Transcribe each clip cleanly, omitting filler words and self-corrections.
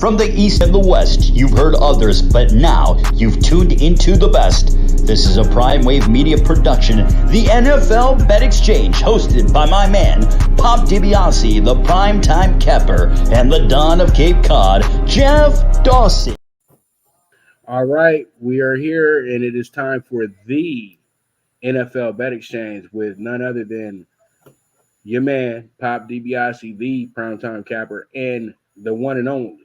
From the East and the West, you've heard others, but now you've tuned into the best. This is a Prime Wave Media production, the NFL Bet Exchange, hosted by my man, Pop DiBiase, the primetime capper, and the Don of Cape Cod, Jeff Dawson. All right, we are here, and it is time for the NFL Bet Exchange with none other than your man, Pop DiBiase, the primetime capper, and the one and only,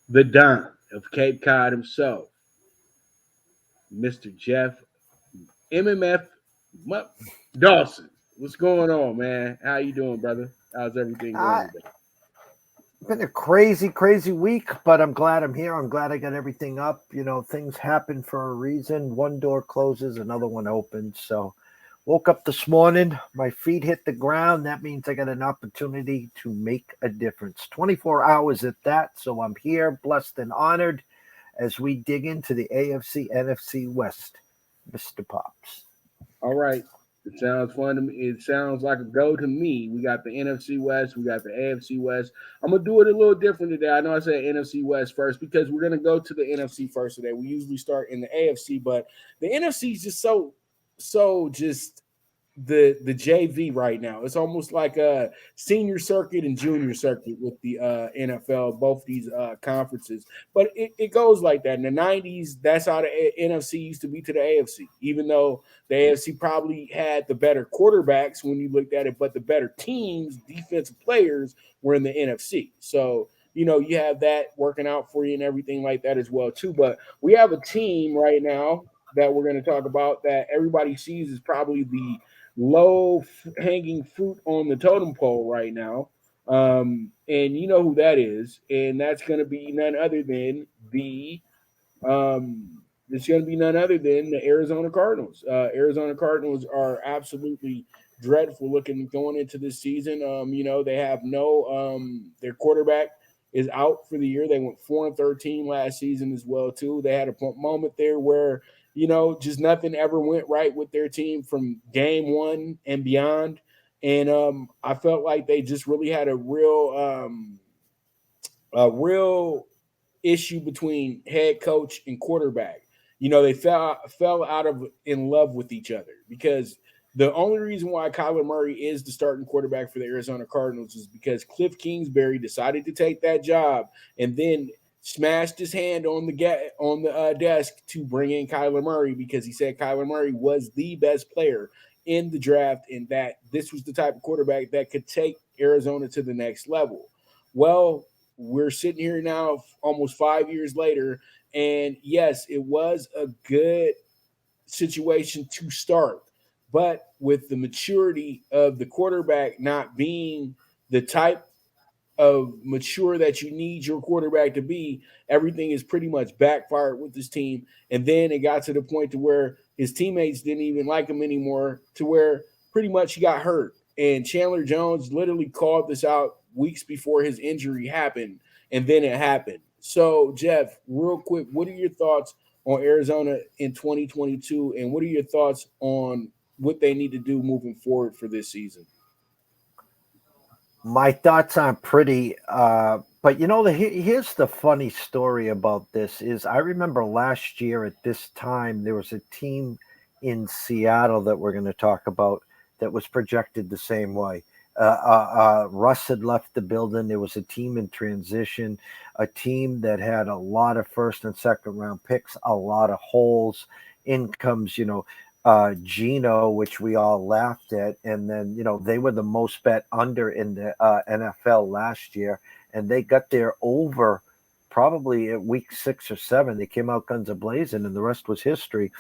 the Don of Cape Cod himself, Mr. Jeff MMF Dawson. What's going on, man? How you doing, brother? How's everything going today? Been a crazy week, but I'm glad I'm here. I'm glad I got everything up. You know, things happen for a reason. One door closes, another one opens. So woke up this morning, my feet hit the ground. That means I got an opportunity to make a difference. 24 hours at that. So I'm here, blessed and honored as we dig into the AFC, NFC West, Mr. Pops. All right. It sounds fun to me. It sounds like a go to me. We got the NFC West. We got the AFC West. I'm going to do it a little different today. I know I said NFC West first because we're going to go to the NFC first today. We usually start in the AFC, but the NFC is just so just the JV right now. It's almost like a senior circuit and junior circuit with the NFL, both these conferences. But it goes like that. In the 90s, that's how the NFC used to be to the AFC, even though the AFC probably had the better quarterbacks when you looked at it, but the better teams, defensive players, were in the NFC. So, you know, you have that working out for you and everything like that as well, too. But we have a team right now that we're going to talk about that everybody sees is probably the low-hanging fruit on the totem pole right now. And you know who that is. And that's going to be none other than the Arizona Cardinals. Arizona Cardinals are absolutely dreadful looking going into this season. You know, they have their quarterback is out for the year. They went 4-13 last season as well, too. They had a moment there where, you know, just nothing ever went right with their team from game one and beyond. And I felt like they just really had a real issue between head coach and quarterback. You know, they fell in love with each other because the only reason why Kyler Murray is the starting quarterback for the Arizona Cardinals is because Cliff Kingsbury decided to take that job and then smashed his hand on the desk to bring in Kyler Murray because he said Kyler Murray was the best player in the draft and that this was the type of quarterback that could take Arizona to the next level. Well, we're sitting here now almost 5 years later, and yes, it was a good situation to start, but with the maturity of the quarterback not being the type of mature that you need your quarterback to be, everything is pretty much backfired with this team. And then it got to the point to where his teammates didn't even like him anymore, to where pretty much he got hurt. And Chandler Jones literally called this out weeks before his injury happened, and then it happened. So, Jeff, real quick, what are your thoughts on Arizona in 2022, and what are your thoughts on what they need to do moving forward for this season? My thoughts aren't pretty, but you know, here's the funny story about this is I remember last year at this time, there was a team in Seattle that we're going to talk about that was projected the same way. Russ had left the building. There was a team in transition, a team that had a lot of first and second round picks, a lot of holes, incomes, you know, Geno, which we all laughed at. And then, you know, they were the most bet under in the NFL last year. And they got there over probably at week 6 or 7. They came out guns a-blazing, and the rest was history.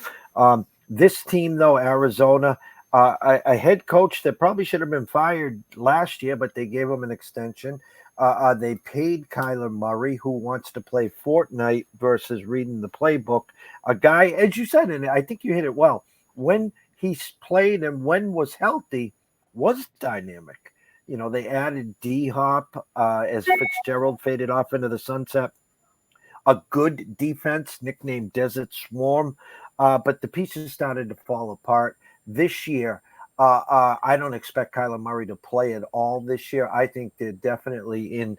This team, though, Arizona, a head coach that probably should have been fired last year, but they gave him an extension. They paid Kyler Murray, who wants to play Fortnite versus reading the playbook. A guy, as you said, and I think you hit it well, when he's played and when was healthy, was dynamic. You know, they added D-Hop as Fitzgerald faded off into the sunset. A good defense, nicknamed Desert Swarm, but the pieces started to fall apart. This year, I don't expect Kyler Murray to play at all this year. I think they're definitely in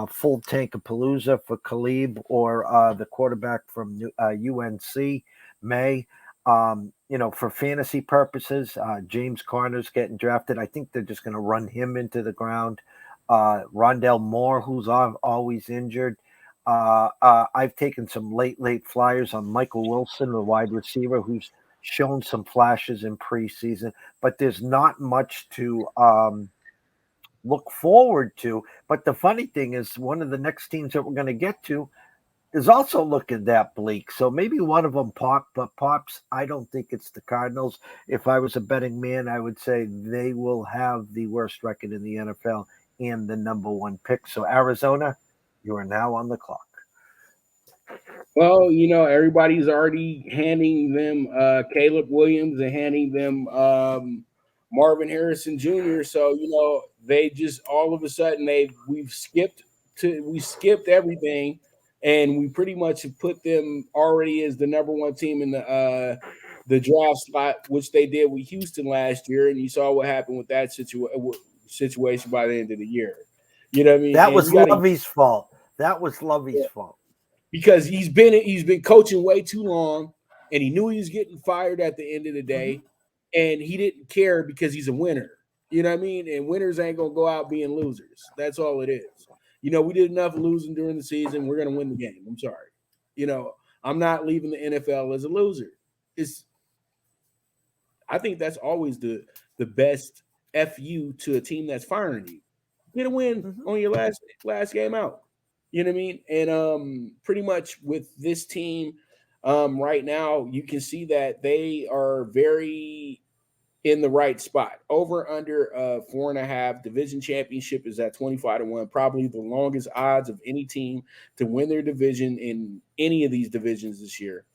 full tank of Palooza for Khalib or the quarterback from UNC, May. For fantasy purposes, James Conner's getting drafted. I think they're just going to run him into the ground. Rondell Moore, who's always injured. I've taken some late flyers on Michael Wilson, the wide receiver, who's shown some flashes in preseason, but there's not much to look forward to. But the funny thing is, one of the next teams that we're going to get to is also looking that bleak. So maybe one of them pops. I don't think it's the Cardinals. If I was a betting man, I would say they will have the worst record in the NFL and the number one pick. So Arizona, you are now on the clock. Well, everybody's already handing them Caleb Williams and handing them Marvin Harrison Jr. So they just all of a sudden we skipped everything, and we pretty much have put them already as the number one team in the draft slot, which they did with Houston last year, and you saw what happened with that situation by the end of the year. You know what I mean? That was Lovey's fault. Because he's been coaching way too long, and he knew he was getting fired at the end of the day, and he didn't care because he's a winner. You know what I mean? And winners ain't gonna go out being losers. That's all it is. We did enough losing during the season. We're gonna win the game. I'm sorry. I'm not leaving the NFL as a loser. I think that's always the best FU to a team that's firing you. Get a win on your last game out. You know what I mean? And pretty much with this team right now, you can see that they are very in the right spot. Over under 4.5. Division championship is at 25-1. Probably the longest odds of any team to win their division in any of these divisions this year.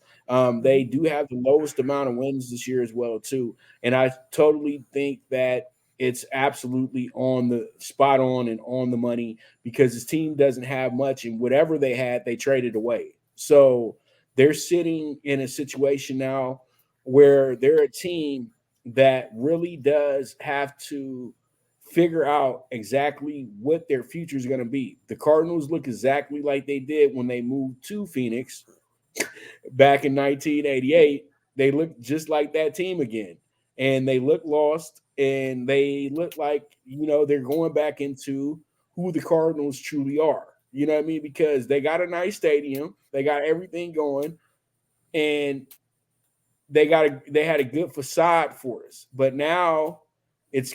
They do have the lowest amount of wins this year as well, too. And I totally think that it's absolutely on the spot on and on the money because his team doesn't have much, and whatever they had, they traded away. So they're sitting in a situation now where they're a team that really does have to figure out exactly what their future is going to be. The Cardinals look exactly like they did when they moved to Phoenix back in 1988. They look just like that team again. And they look lost, and they look like, they're going back into who the Cardinals truly are. You know what I mean? Because they got a nice stadium, they got everything going, and they had a good facade for us. But now it's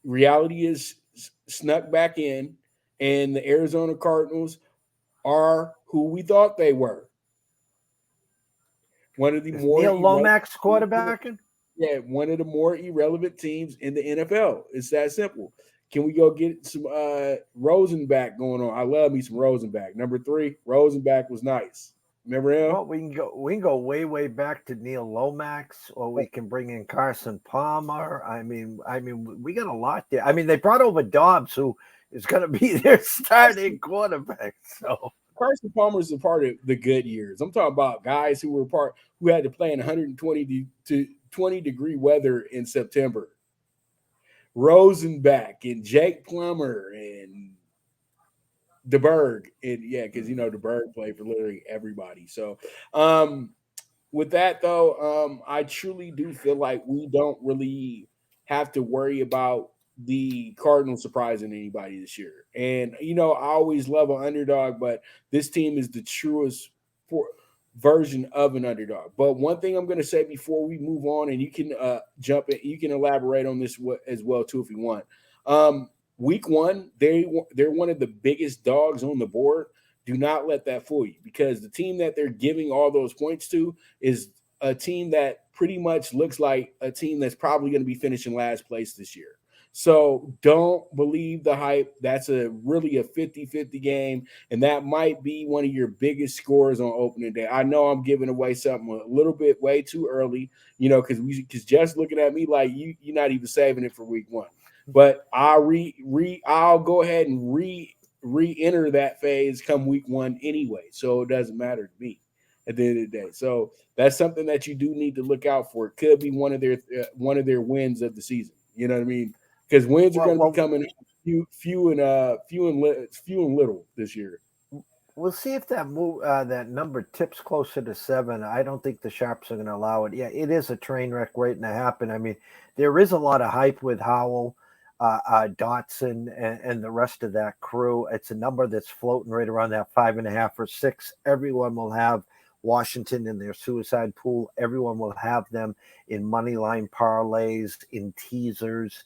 reality is snuck back in, and the Arizona Cardinals are who we thought they were. One of the more Neil Lomax quarterbacking? Yeah, one of the more irrelevant teams in the NFL. It's that simple. Can we go get some Rosenbach going on? I love me some Rosenbach. Number 3, Rosenbach was nice. Remember him? Well, we can go way back to Neil Lomax, or we can bring in Carson Palmer. I mean, we got a lot there. I mean, they brought over Dobbs, who is going to be their starting quarterback. So Carson Palmer is a part of the good years. I'm talking about guys who had to play in 120 to 20-degree weather in September. Rosenbach and Jake Plummer and DeBerg. And because DeBerg played for literally everybody. So with that though, I truly do feel like we don't really have to worry about the Cardinals surprising anybody this year. And I always love an underdog, but this team is the truest version of an underdog. But one thing I'm going to say before we move on, and you can jump in, you can elaborate on this as well too if you want. Week 1, they're one of the biggest dogs on the board. Do not let that fool you, because the team that they're giving all those points to is a team that pretty much looks like a team that's probably going to be finishing last place this year. So don't believe the hype. That's really a 50-50 game, and that might be one of your biggest scores on opening day. I know I'm giving away something a little bit way too early, because just looking at me like you're not even saving it for week 1. But I'll go ahead and re-enter that phase come week 1 anyway, so it doesn't matter to me. at the end of the day. So that's something that you do need to look out for. It could be one of their wins of the season. You know what I mean? Because wins are going to be coming few and little this year. We'll see if that number tips closer to 7. I don't think the Sharps are going to allow it. Yeah, it is a train wreck waiting to happen. I mean, there is a lot of hype with Howell, Dotson, and the rest of that crew. It's a number that's floating right around that 5.5 or 6. Everyone will have Washington in their suicide pool. Everyone will have them in money line parlays, in teasers.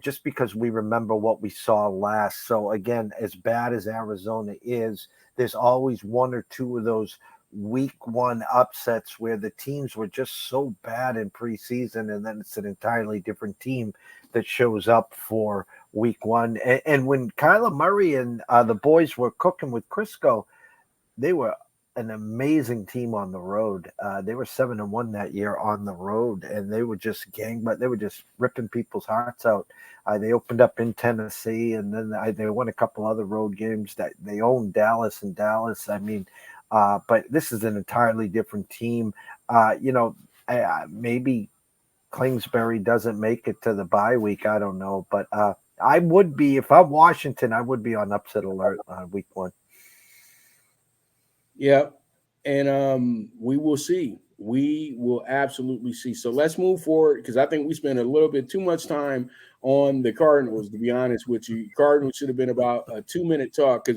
Just because we remember what we saw last. So again, as bad as Arizona is, there's always one or two of those week one upsets where the teams were just so bad in preseason, and then it's an entirely different team that shows up for week one. And when Kyler Murray and the boys were cooking with Crisco, they were an amazing team on the road. They were 7-1 that year on the road, and they were just but they were just ripping people's hearts out. They opened up in Tennessee, and then they won a couple other road games. That they owned Dallas. I mean, but this is an entirely different team. Maybe Kingsbury doesn't make it to the bye week. I don't know, but I would be, if I'm Washington, I would be on upset alert on week one. Yeah, and we will see. We will absolutely see. So let's move forward because I think we spent a little bit too much time on the Cardinals, to be honest with you. Cardinals should have been about a 2-minute talk because